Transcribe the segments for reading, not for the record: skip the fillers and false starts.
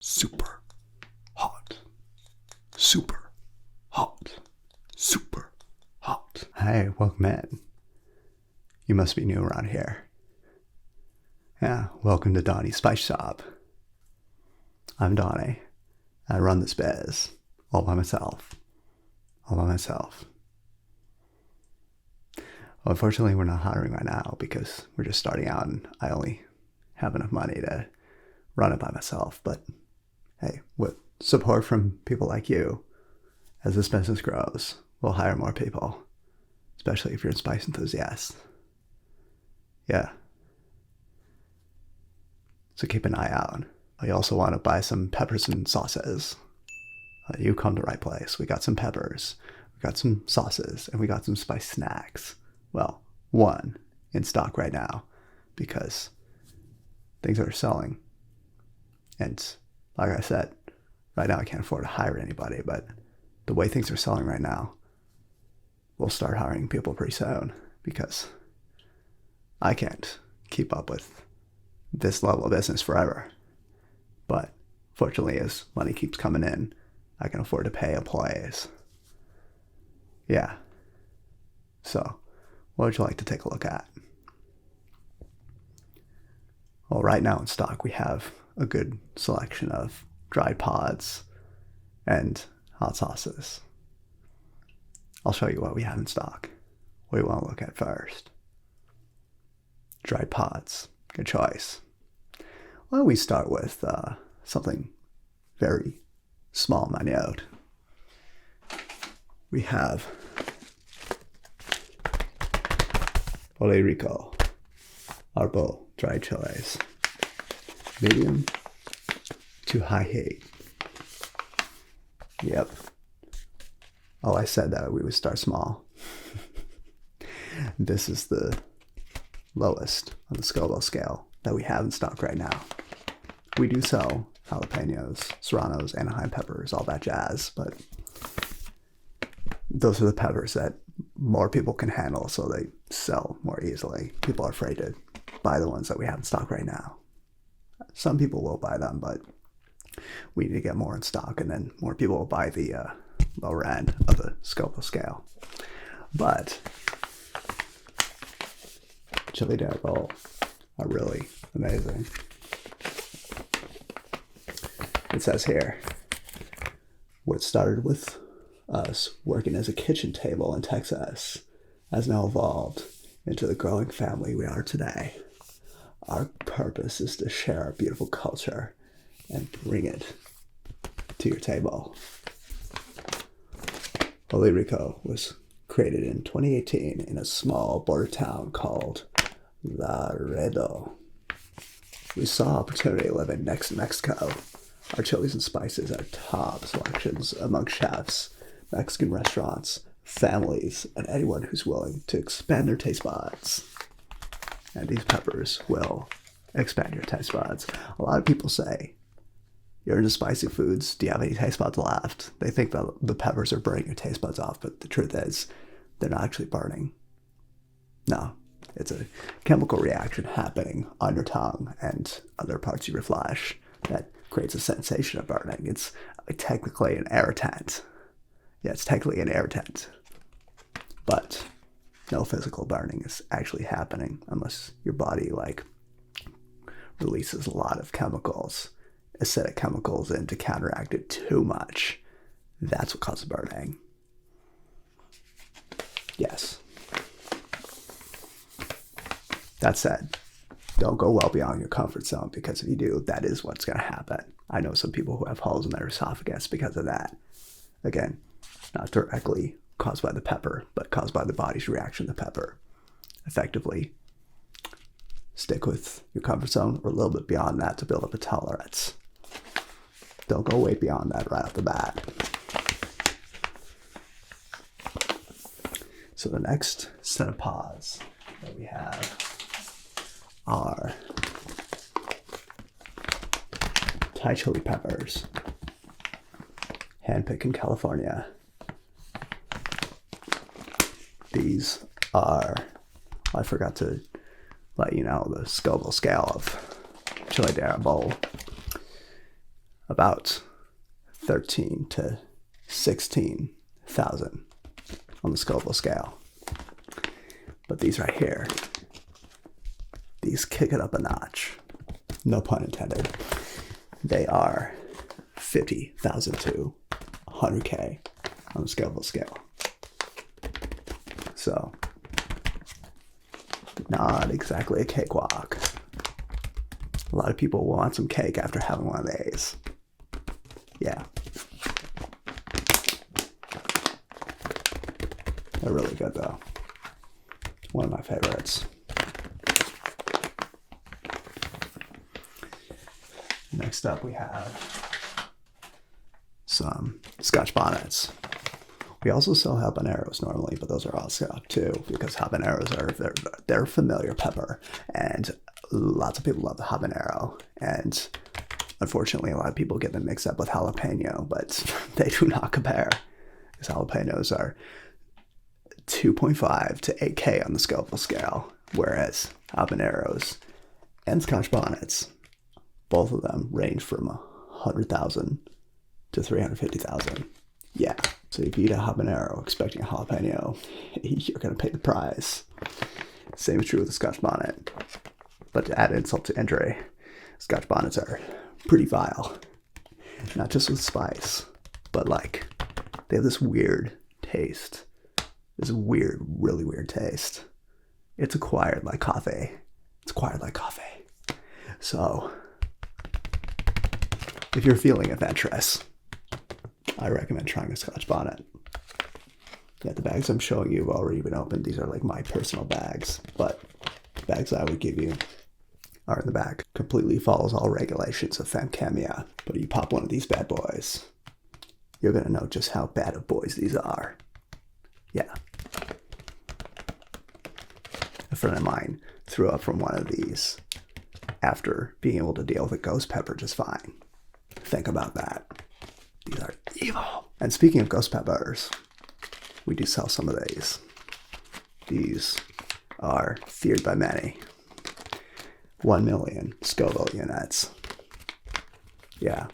super hot, super hot, super hot. Hey, welcome in. You must be new around here. Yeah, welcome to Donnie's Spice Shop. I'm Donnie. I run this biz all by myself. Well, unfortunately, we're not hiring right now because we're just starting out and I only have enough money to run it by myself. But hey, with support from people like you, as this business grows, we'll hire more people, especially if you're a spice enthusiast. Yeah. So keep an eye out. You also want to buy some peppers and sauces. You come to the right place. We got some peppers, we got some sauces, and we got some spice snacks. Well, one in stock right now because things are selling. And like I said, right now I can't afford to hire anybody, but the way things are selling right now, we'll start hiring people pretty soon because I can't keep up with this level of business forever. But fortunately, as money keeps coming in, I can afford to pay employees. Yeah. So, what would you like to take a look at? Well, right now in stock, we have a good selection of dried pods and hot sauces. I'll show you what we have in stock. What do you want to look at first? Dried pods. Good choice. Why don't we start with something very small, minute. We have Ole Rico, Arbo dried chilies, medium to high heat. Yep. Oh, I said that we would start small. This is the lowest on the Scoville scale that we have in stock right now. We do sell jalapenos, serranos, Anaheim peppers, all that jazz, but those are the peppers that more people can handle, so they sell more easily. People are afraid to buy the ones that we have in stock right now. Some people will buy them, but we need to get more in stock, and then more people will buy the lower end of the Scoville scale. But chili dab bowl are really amazing. It says here, what started with us working as a kitchen table in Texas has now evolved into the growing family we are today. Our purpose is to share our beautiful culture and bring it to your table. Ole Rico was created in 2018 in a small border town called Laredo. We saw opportunity living next to Mexico. Our chilies and spices are top selections among chefs, Mexican restaurants, families, and anyone who's willing to expand their taste buds. And these peppers will expand your taste buds. A lot of people say, you're into spicy foods, do you have any taste buds left? They think that the peppers are burning your taste buds off, but the truth is, they're not actually burning. No, it's a chemical reaction happening on your tongue and other parts of your flesh that creates a sensation of burning. It's technically an irritant. Yeah, it's technically an irritant. But no physical burning is actually happening unless your body releases a lot of chemicals, acidic chemicals, and to counteract it too much. That's what causes burning. Yes. That said, don't go well beyond your comfort zone, because if you do, that is what's going to happen. I know some people who have holes in their esophagus because of that. Again, not directly caused by the pepper, but caused by the body's reaction to pepper. Effectively, stick with your comfort zone or a little bit beyond that to build up a tolerance. Don't go way beyond that right off the bat. So the next set of pods that we have are Thai chili peppers, handpicked in California. These are, I forgot to let you know the Scoville scale of chili dab bowl. about 13 to 16,000 on the Scoville scale. But these right here, these kick it up a notch. No pun intended. They are 50,000 to 100K on the Scoville scale. So, not exactly a cakewalk. A lot of people want some cake after having one of these. Yeah. They're really good though. One of my favorites. Next up we have some Scotch bonnets. We also sell habaneros normally, but those are all stock too, because habaneros are they're familiar pepper, and lots of people love the habanero. And unfortunately, a lot of people get them mixed up with jalapeno, but they do not compare, because jalapenos are 2.5 to 8K on the Scoville scale, whereas habaneros and Scotch bonnets, both of them range from 100,000 to 350,000. Yeah. So if you eat a habanero expecting a jalapeno, you're going to pay the price. Same is true with the Scotch bonnet. But to add insult to injury, Scotch bonnets are pretty vile. Not just with spice, but like they have this weird taste. This weird, really weird taste. It's acquired like coffee. It's acquired like coffee. So if you're feeling adventurous, I recommend trying a Scotch bonnet. Yeah, the bags I'm showing you have already been opened. These are like my personal bags, but the bags I would give you are in the back. Completely follows all regulations of femcamia. But if you pop one of these bad boys, you're gonna know just how bad of boys these are. Yeah. A friend of mine threw up from one of these after being able to deal with a ghost pepper just fine. Think about that. These are evil. And speaking of ghost peppers, we do sell some of these. These are feared by many. 1 million Scoville units. Yeah,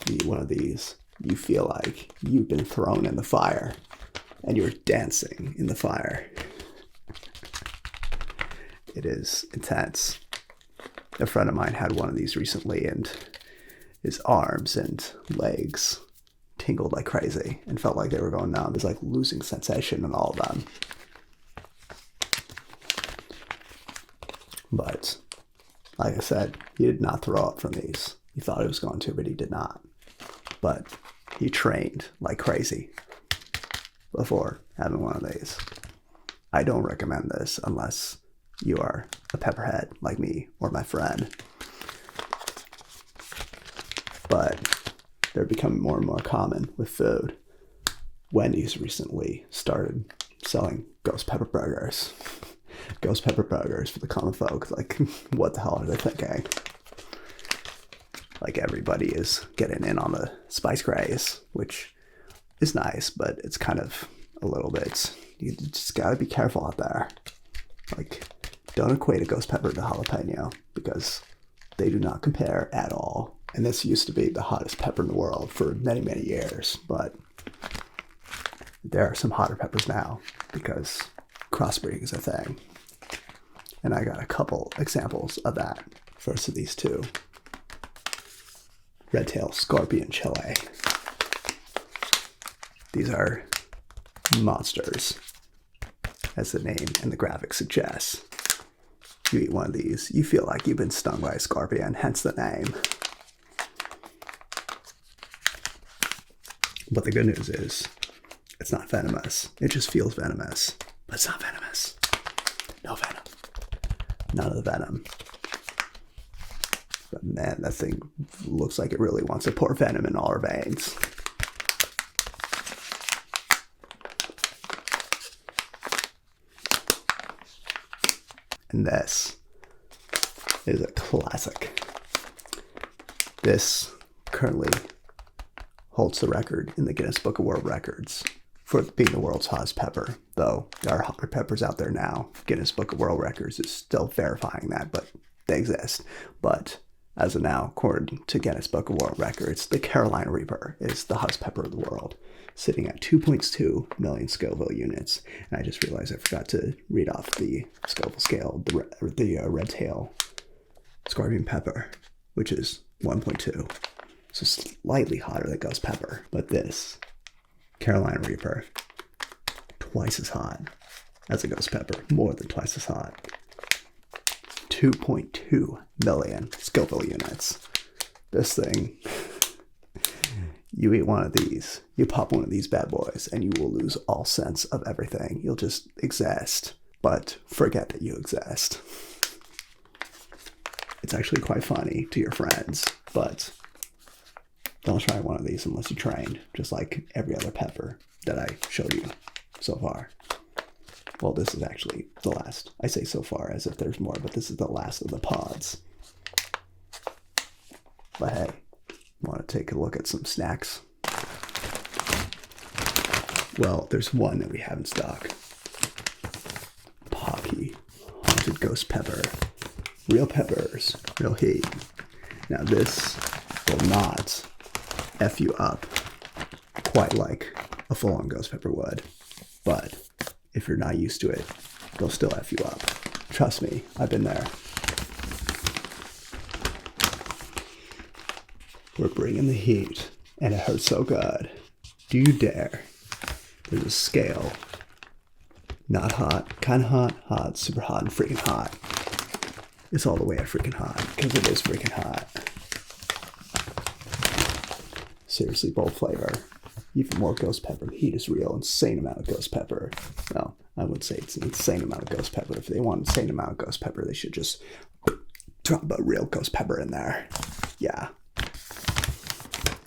you eat one of these, you feel like you've been thrown in the fire and you're dancing in the fire. It is intense. A friend of mine had one of these recently, and his arms and legs tingled like crazy and felt like they were going numb. It was like losing sensation in all of them. But like I said, he did not throw up from these. He thought he was going to, but he did not. But he trained like crazy before having one of these. I don't recommend this unless you are a pepperhead like me or my friend. But they're becoming more and more common with food. Wendy's recently started selling ghost pepper burgers. Ghost pepper burgers for the common folk. Like, what the hell are they thinking? Like, everybody is getting in on the spice craze, which is nice, but it's kind of a little bit, you just gotta be careful out there. Like, don't equate a ghost pepper to jalapeno, because they do not compare at all. And this used to be the hottest pepper in the world for many, many years, but there are some hotter peppers now because crossbreeding is a thing. And I got a couple examples of that. First of these two. Red-tailed scorpion chile. These are monsters, as the name and the graphic suggests. You eat one of these, you feel like you've been stung by a scorpion, hence the name. But the good news is, it's not venomous. It just feels venomous, but it's not venomous. No venom. None of the venom. But man, that thing looks like it really wants to pour venom in all our veins. And this is a classic. This currently holds the record in the Guinness Book of World Records for being the world's hottest pepper, though there are hotter peppers out there now. Guinness Book of World Records is still verifying that, but they exist. But As of now, according to Guinness Book of World Records, the Carolina Reaper is the hottest pepper of the world, sitting at 2.2 million Scoville units. And I just realized I forgot to read off the Scoville scale, the red tail scorpion pepper, which is 1.2. So slightly hotter than ghost pepper. But this Carolina Reaper, twice as hot as a ghost pepper, more than twice as hot. 2.2 million Scoville units. This thing, you eat one of these, you pop one of these bad boys, and you will lose all sense of everything. You'll just exist, but forget that you exist. It's actually quite funny to your friends, but don't try one of these unless you're trained, just like every other pepper that I showed you so far. Well, this is actually the last. I say so far as if there's more, but this is the last of the pods. But hey, want to take a look at some snacks? Well, there's one that we have in stock. Pocky Haunted Ghost Pepper. Real peppers, real heat. Now this will not F you up quite like a full-on ghost pepper would, but if you're not used to it, they'll still F you up. Trust me, I've been there. We're bringing the heat, and it hurts so good. Do you dare? There's a scale. Not hot, kind of hot, hot, super hot, and freaking hot. It's all the way at freaking hot, because it is freaking hot. Seriously, bold flavor. Even more ghost pepper. The heat is real. Insane amount of ghost pepper. No, I wouldn't say it's an insane amount of ghost pepper. If they want an insane amount of ghost pepper, they should just drop a real ghost pepper in there. Yeah.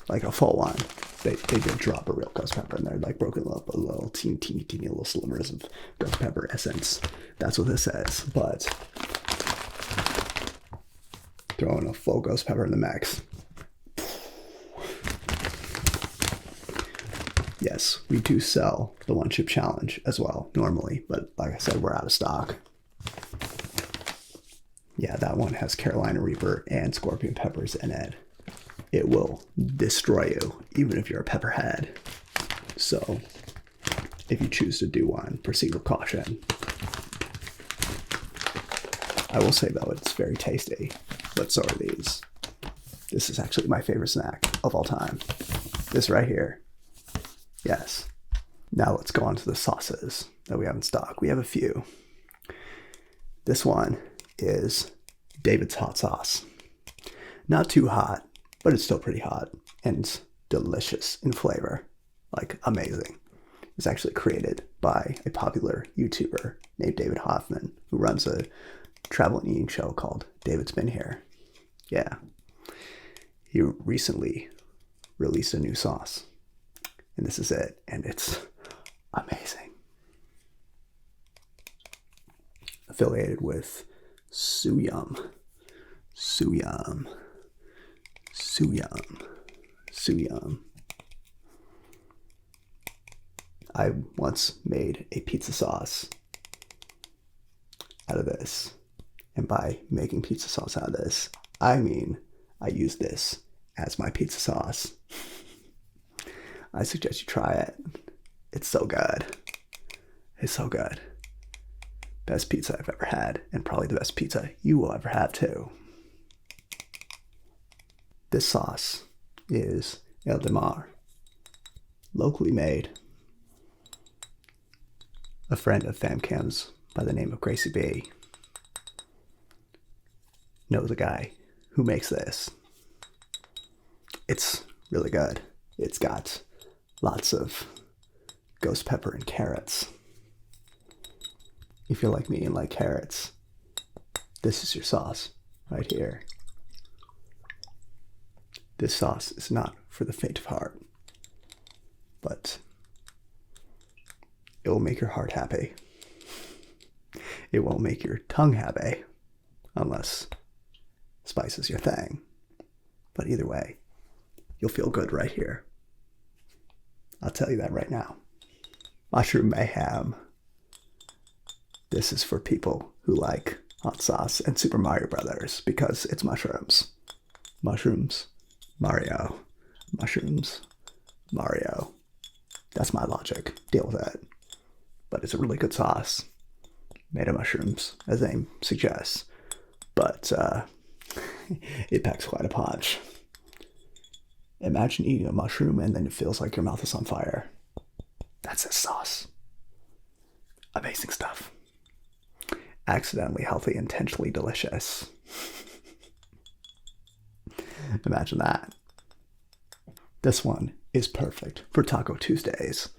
Like a full one. They did drop a real ghost pepper in there, like broken up a little teeny little slivers of ghost pepper essence. That's what this says. But throwing a full ghost pepper in the mix. Yes, we do sell the one chip challenge as well, normally, but like I said, we're out of stock. Yeah, that one has Carolina Reaper and Scorpion Peppers in it. It will destroy you, even if you're a pepperhead. So, if you choose to do one, proceed with caution. I will say though, it's very tasty, but so are these. This is actually my favorite snack of all time. This right here. Yes. Now let's go on to the sauces that we have in stock. We have a few. This one is David's hot sauce. Not too hot, but it's still pretty hot and delicious in flavor. Like amazing. It's actually created by a popular YouTuber named David Hoffman, who runs a travel and eating show called David's Been Here. Yeah. He recently released a new sauce. And this is it. And it's amazing. Affiliated with Suyum. Suyum. Suyum. Suyum. I once made a pizza sauce out of this. And by making pizza sauce out of this, I mean I use this as my pizza sauce. I suggest you try it. It's so good. It's so good. Best pizza I've ever had, and probably the best pizza you will ever have too. This sauce is El Demar, locally made. A friend of FamCam's by the name of Gracie B knows a guy who makes this. It's really good. It's got lots of ghost pepper and carrots. If you're like me and like carrots, this is your sauce right here. This sauce is not for the faint of heart, but it will make your heart happy. It won't make your tongue happy, unless spice is your thing. But either way, you'll feel good right here. I'll tell you that right now. Mushroom Mayhem. This is for people who like hot sauce and Super Mario Brothers because it's mushrooms. Mushrooms, Mario. Mushrooms, Mario. That's my logic. Deal with that. But it's a really good sauce. Made of mushrooms, as the name suggests. But it packs quite a punch. Imagine eating a mushroom and then it feels like your mouth is on fire. That's this sauce. Amazing stuff. Accidentally healthy, intentionally delicious. Imagine that. This one is perfect for Taco Tuesdays.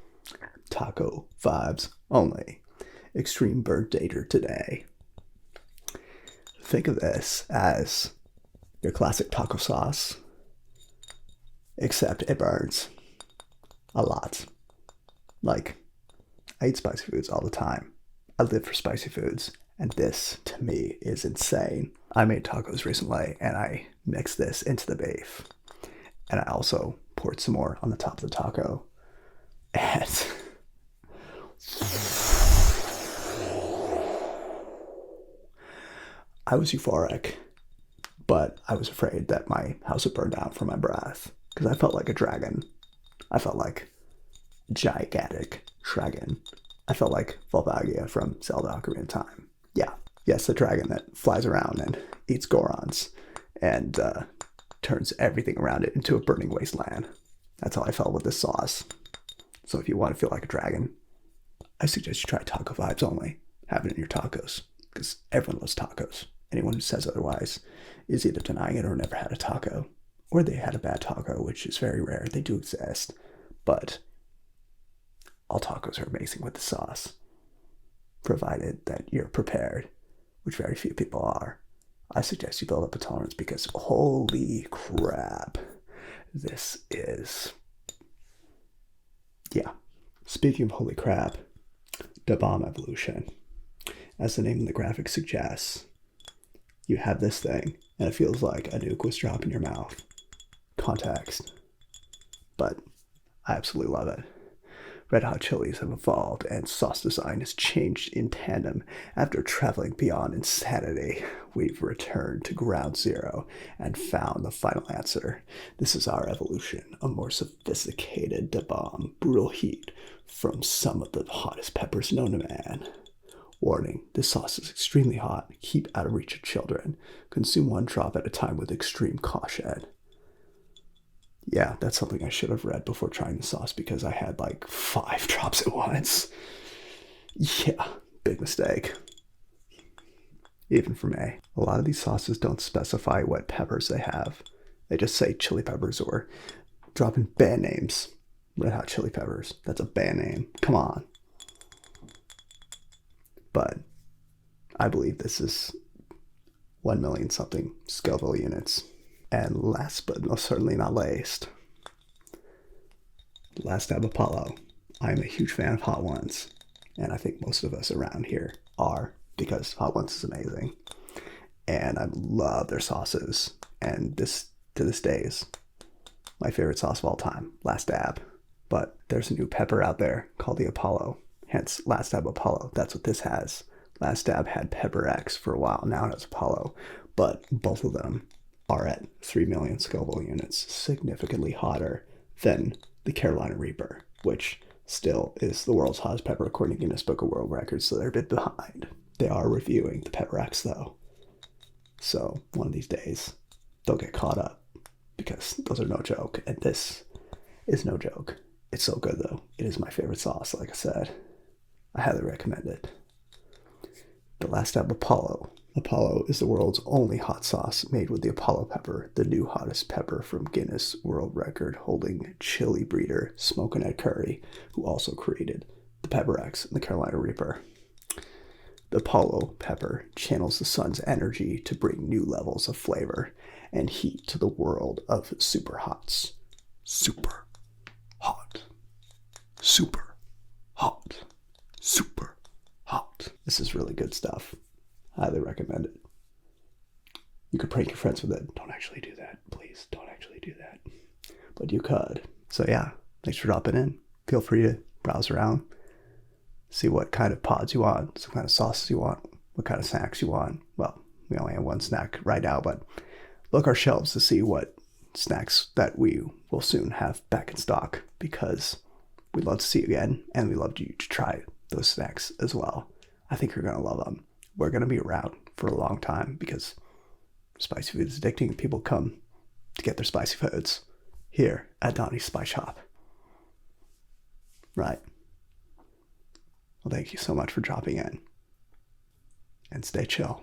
Taco vibes only. Extreme bird dater today. Think of this as your classic taco sauce, except it burns a lot. Like, I eat spicy foods all the time. I live for spicy foods, and this, to me, is insane. I made tacos recently, and I mixed this into the beef. And I also poured some more on the top of the taco. And I was euphoric, but I was afraid that my house would burn down from my breath because I felt like a dragon. I felt like a gigantic dragon. I felt like Volvagia from Zelda Ocarina of Time. Yeah, yes, the dragon that flies around and eats Gorons and turns everything around it into a burning wasteland. That's how I felt with this sauce. So if you want to feel like a dragon, I suggest you try Taco Vibes Only. Have it in your tacos, because everyone loves tacos. Anyone who says otherwise is either denying it or never had a taco, or they had a bad taco, which is very rare. They do exist, but all tacos are amazing with the sauce, provided that you're prepared, which very few people are. I suggest you build up a tolerance because holy crap, this is, yeah. Speaking of holy crap, the bomb evolution. As the name of the graphic suggests, you have this thing and it feels like a nuke was dropped in your mouth. Context. But I absolutely love it. Red Hot Chilies have evolved and sauce design has changed in tandem. After traveling beyond insanity, we've returned to ground zero and found the final answer. This is our evolution, a more sophisticated da bomb, brutal heat from some of the hottest peppers known to man. Warning, this sauce is extremely hot. Keep out of reach of children. Consume one drop at a time with extreme caution. Yeah, that's something I should have read before trying the sauce because I had like 5 drops at once. Yeah, big mistake. Even for me. A lot of these sauces don't specify what peppers they have. They just say chili peppers or drop in band names. Red Hot Chili Peppers. That's a band name. Come on. But I believe this is 1 million something Scoville units. And last but most certainly not least, Last Dab Apollo. I'm a huge fan of Hot Ones, and I think most of us around here are because Hot Ones is amazing. And I love their sauces, and this to this day is my favorite sauce of all time, Last Dab. But there's a new pepper out there called the Apollo, hence Last Dab Apollo. That's what this has. Last Dab had Pepper X for a while, now it has Apollo, but both of them are at 3 million Scoville units, significantly hotter than the Carolina Reaper, which still is the world's hottest pepper according to Guinness Book of World Records, so they're a bit behind. They are reviewing the Pepper X though. So one of these days, they'll get caught up because those are no joke, and this is no joke. It's so good though. It is my favorite sauce, like I said. I highly recommend it. The Last Dab Apollo. Apollo is the world's only hot sauce made with the Apollo pepper, the new hottest pepper from Guinness World Record holding chili breeder Smokin' Ed Curry, who also created the Pepper X and the Carolina Reaper. The Apollo pepper channels the sun's energy to bring new levels of flavor and heat to the world of super hots. Super hot. Super hot. Super hot. This is really good stuff. Highly recommend it. You could prank your friends with it. Don't actually do that. Please don't actually do that. But you could. So yeah, thanks for dropping in. Feel free to browse around. See what kind of pods you want. Some kind of sauces you want. What kind of snacks you want. Well, we only have one snack right now, but look our shelves to see what snacks that we will soon have back in stock, because we'd love to see you again, and we'd love you to try those snacks as well. I think you're going to love them. We're going to be around for a long time because spicy food is addicting. People come to get their spicy foods here at Donnie's Spice Shop. Right. Well, thank you so much for dropping in. And stay chill.